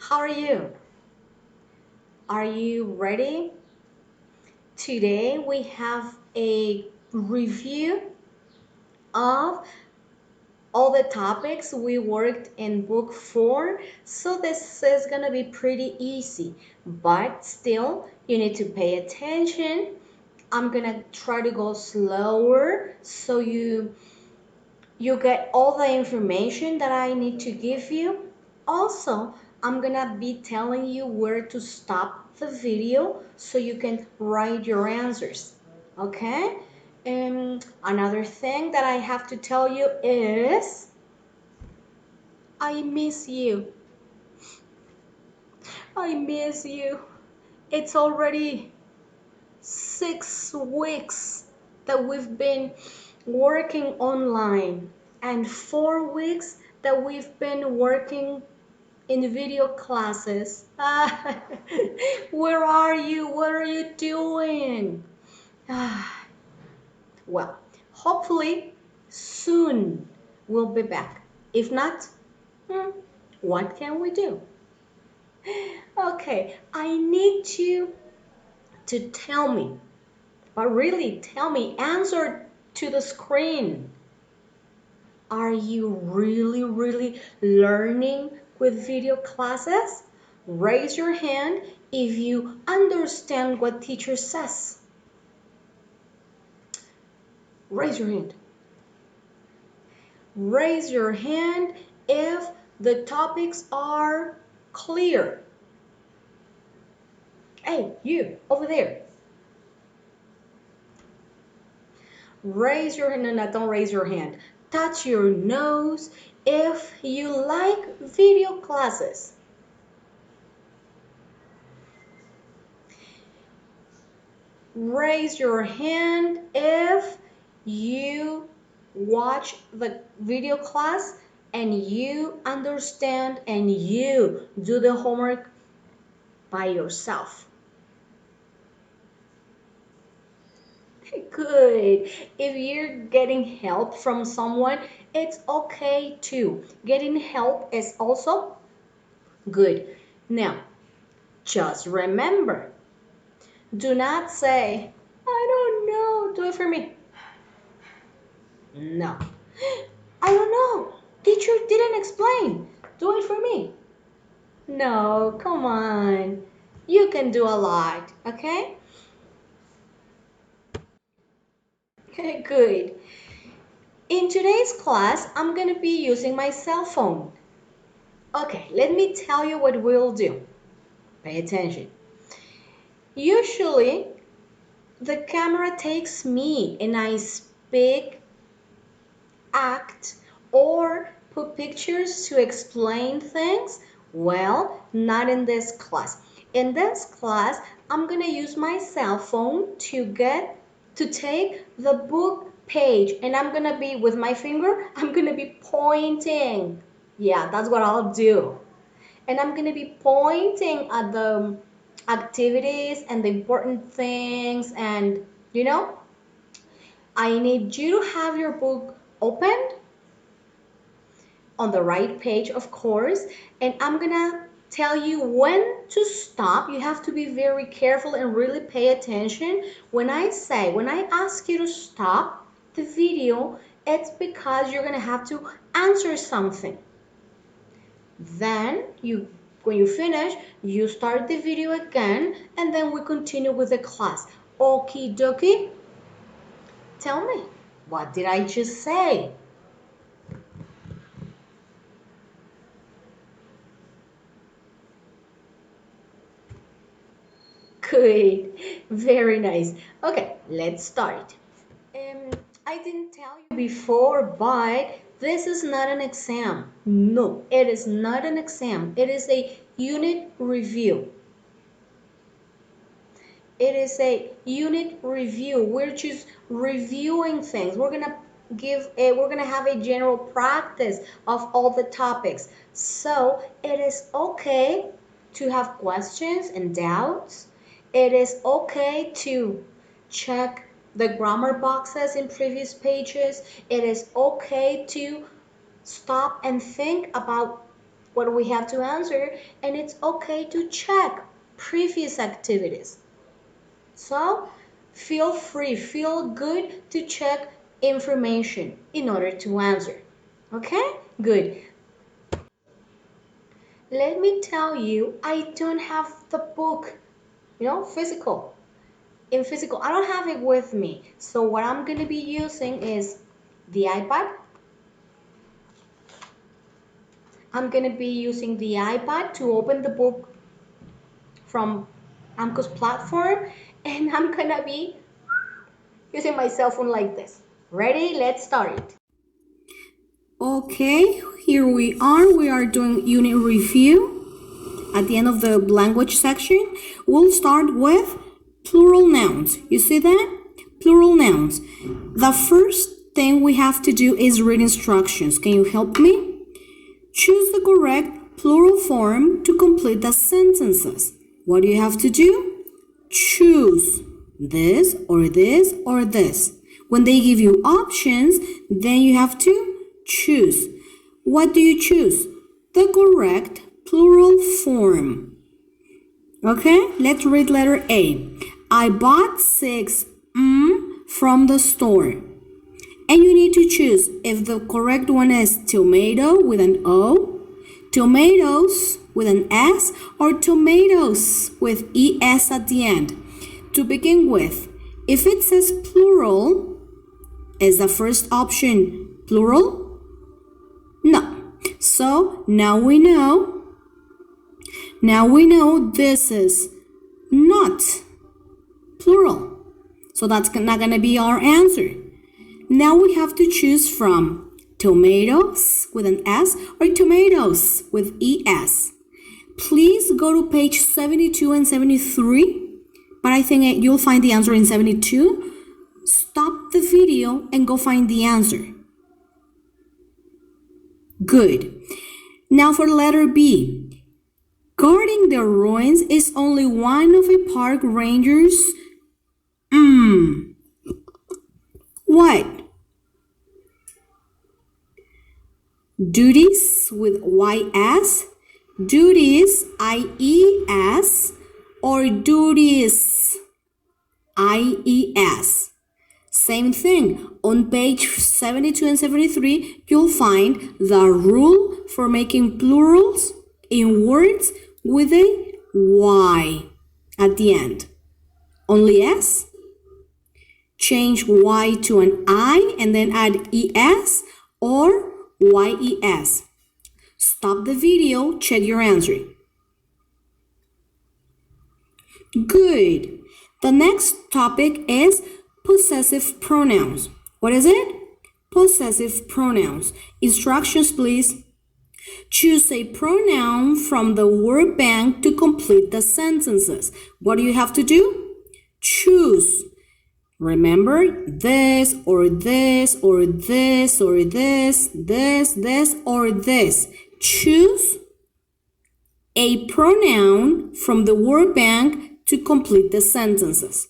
How are you? Are you ready? Today we have a review of all the topics we worked in book 4. So this is going to be pretty easy, but still you need to pay attention. I'm going to try to go slower so you get all the information that I need to give you. Also, I'm gonna be telling you where to stop the video so you can write your answers. Okay? Another thing that I have to tell you is I miss you. I miss you. It's already 6 weeks that we've been working online and 4 weeks that we've been working in video classes. Where are you? What are you doing? Well, hopefully soon we'll be back. If not, hmm, what can we do? Okay, I need you to tell me, but really tell me, answer to the screen. Are you really learning with video classes? Raise your hand if you understand what teacher says. Raise your hand. Raise your hand if the topics are clear. Hey, you over there. Raise your hand. No, don't raise your hand. Touch your nose if you like video classes. Raise your hand if you watch the video class and you understand and you do the homework by yourself. Good. If you're getting help from someone, it's okay too. Getting help is also good. Now, just remember, do not say, I don't know, do it for me. No. I don't know. Teacher didn't explain. Do it for me. No, come on. You can do a lot, okay? Good. In today's class, I'm going to be using my cell phone. Okay, let me tell you what we'll do. Pay attention. Usually, the camera takes me and I speak, act, or put pictures to explain things. Well, not in this class. In this class, I'm going to use my cell phone to take the book page, and I'm going to be with my finger, I'm going to be pointing. Yeah, that's what I'll do. And I'm going to be pointing at the activities and the important things, and I need you to have your book opened on the right page, of course, and I'm gonna tell you when to stop. You have to be very careful and really pay attention. When I ask you to stop the video, it's because you're gonna have to answer something. Then when you finish, you start the video again, and then we continue with the class. Okie dokie. Tell me, what did I just say? Good. Very nice. Okay, let's start. Um, I didn't tell you before, but this is not an exam. No, it is not an exam. It is a unit review. It is a unit review. We're just reviewing things. We're gonna have a general practice of all the topics. So it is okay to have questions and doubts. It is okay to check the grammar boxes in previous pages. It is okay to stop and think about what we have to answer, and it's okay to check previous activities. So feel free, feel good to check information in order to answer. Okay? Good. Let me tell you, I don't have the book, physical. In physical, I don't have it with me. So what I'm going to be using is the iPad. I'm going to be using the iPad to open the book from AMCO's platform, and I'm going to be using my cell phone like this. Ready? Let's start. Okay, here we are. We are doing unit review. At the end of the language section, we'll start with plural nouns. You see that? Plural nouns. The first thing we have to do is read instructions. Can you help me? Choose the correct plural form to complete the sentences. What do you have to do? Choose this or this or this. When they give you options, then you have to choose. What do you choose? The correct plural form. Okay, let's read letter A. I bought 6 from the store. And you need to choose if the correct one is tomato with an O, tomatoes with an S, or tomatoes with ES at the end. To begin with, if it says plural, is the first option plural? No. So now we know this is not plural. So that's not going to be our answer. Now we have to choose from tomatoes with an S or tomatoes with ES. Please go to page 72 and 73, but I think you'll find the answer in 72. Stop the video and go find the answer. Good. Now for letter B. Guarding the ruins is only one of a park ranger's what? Duties with YS, duties IES, or duties IES. Same thing. On page 72 and 73, you'll find the rule for making plurals in words with a Y at the end. Only S. Change Y to an I and then add ES or YES. Stop the video, check your answer. Good. The next topic is possessive pronouns. What is it? Possessive pronouns. Instructions, please. Choose a pronoun from the word bank to complete the sentences. What do you have to do? Choose. Remember, this or this or this or this, this or this. Choose a pronoun from the word bank to complete the sentences.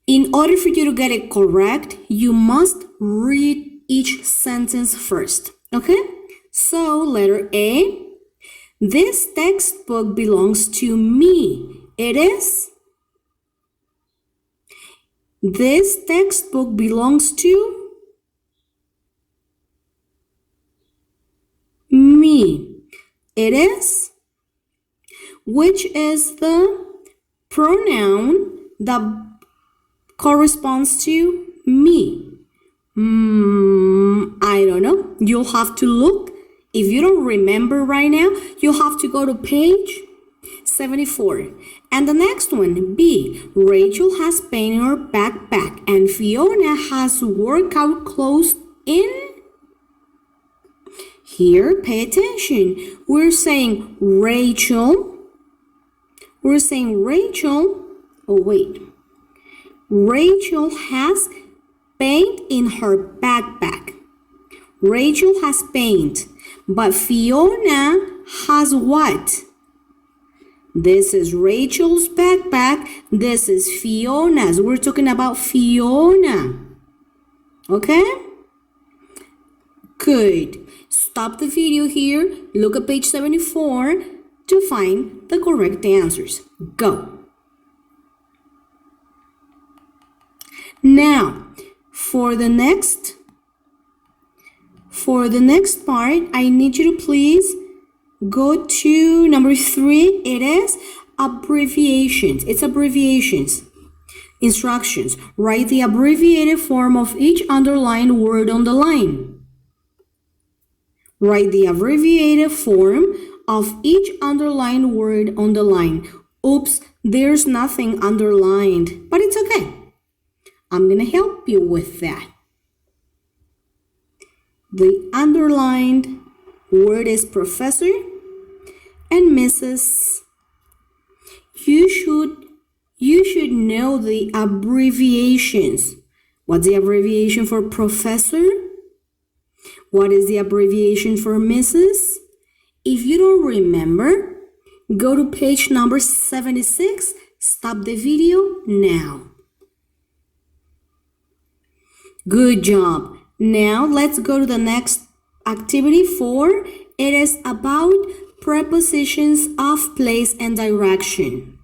In order for you to get it correct, you must read each sentence first. Okay? So, letter A. This textbook belongs to me. It is. This textbook belongs to me. It is. Which is the pronoun that corresponds to me? I don't know. You'll have to look. If you don't remember right now, you'll have to go to page 74. And the next one, B. Rachel has paint in her backpack and Fiona has workout clothes in. Here, pay attention. We're saying Rachel. Oh, wait. Rachel has paint in her backpack. Rachel has paint. But Fiona has what? This is Rachel's backpack. This is Fiona's. We're talking about Fiona. Okay? Good. Stop the video here, look at page 74 to find the correct answers. Go! Now, for the next part, I need you to please go to number 3. It is abbreviations. It's abbreviations. Instructions. Write the abbreviated form of each underlined word on the line. Write the abbreviated form of each underlined word on the line. Oops, there's nothing underlined, but it's okay. I'm going to help you with that. The underlined word is professor and Mrs. You should know the abbreviations. What's the abbreviation for professor? What is the abbreviation for Mrs.? If you don't remember, go to page number 76. Stop the video now. Good job. Now let's go to the next activity 4. It is about prepositions of place and direction.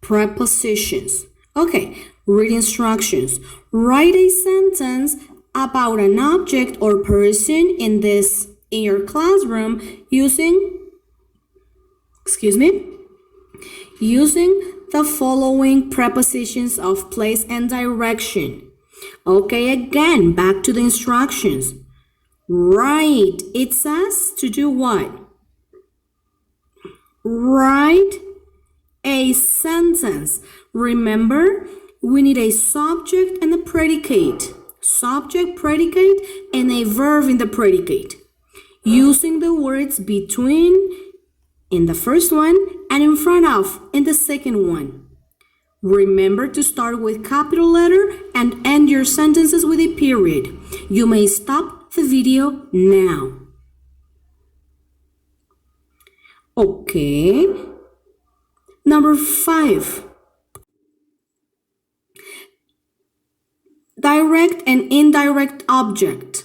Prepositions. Okay, read instructions. Write a sentence about an object or person in your classroom using the following prepositions of place and direction. Okay, again, back to the instructions. Write. It says to do what? Write a sentence. Remember, we need a subject and a predicate. Subject, predicate, and a verb in the predicate. Using the words between in the first one and in front of in the second one. Remember to start with capital letter and end your sentences with a period. You may stop the video now. Okay. Number 5. Direct and indirect object.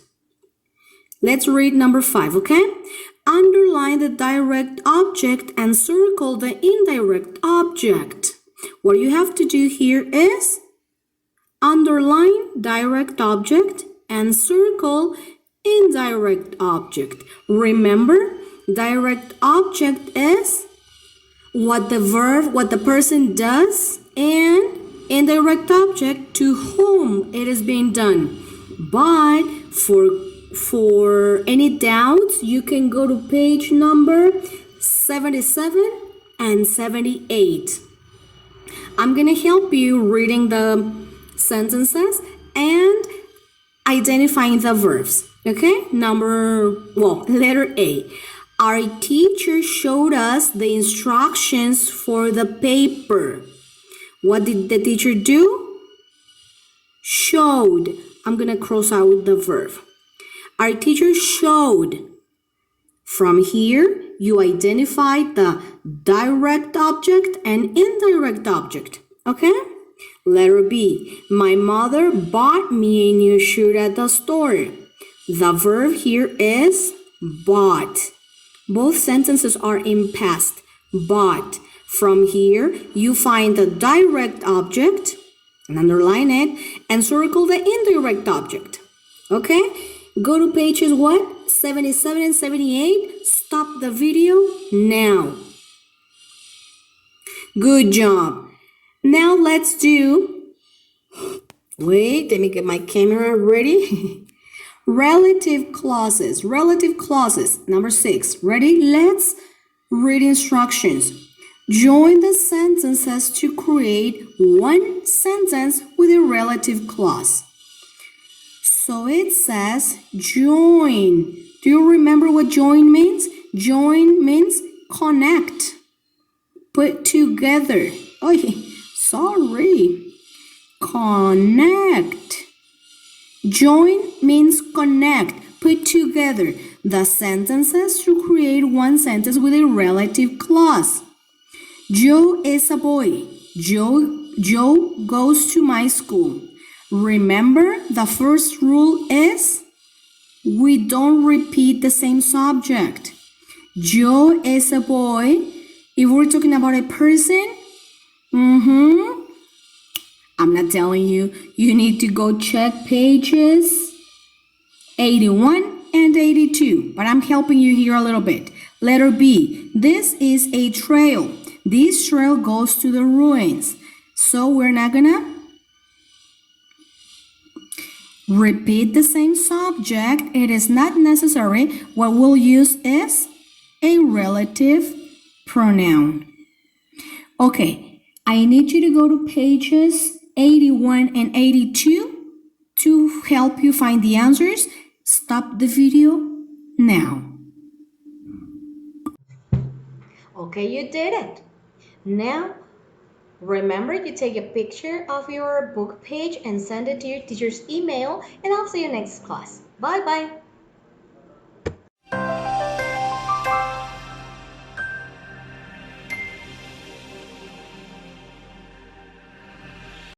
Let's read number 5, okay? Underline the direct object and circle the indirect object. What you have to do here is underline direct object and circle indirect object. Remember, direct object is what the person does, and indirect object to whom it is being done. But for any doubts, you can go to page number 77 and 78. I'm going to help you reading the sentences and identifying the verbs. Okay? Letter A. Our teacher showed us the instructions for the paper. What did the teacher do? Showed. I'm going to cross out the verb. Our teacher showed. From here, you identify the direct object and indirect object. Okay? Letter B. My mother bought me a new shirt at the store. The verb here is bought. Both sentences are in past. Bought. From here, you find the direct object and underline it and circle the indirect object. Okay? Go to pages 77 and 78. Stop the video now. Good job. Now let's do, let me get my camera ready. Relative clauses. Relative clauses. Number 6. Ready? Let's read instructions. Join the sentences to create one sentence with a relative clause. So it says join. Do you remember what join means? Join means connect. Put together. Oh, sorry. Connect. Join means connect. Put together the sentences to create one sentence with a relative clause. Joe is a boy. Joe goes to my school. Remember, the first rule is We don't repeat the same subject. Joe is a boy. If we're talking about a person, I'm not telling you. You need to go check pages 81 and 82, but I'm helping you here a little bit. Letter B. This is a trail. This trail goes to the ruins. So we're not gonna repeat the same subject. It is not necessary. What we'll use is a relative pronoun. Okay, I need you to go to pages 81 and 82 to help you find the answers. Stop the video now. Okay, you did it. Now, remember you take a picture of your book page and send it to your teacher's email, and I'll see you next class. Bye bye.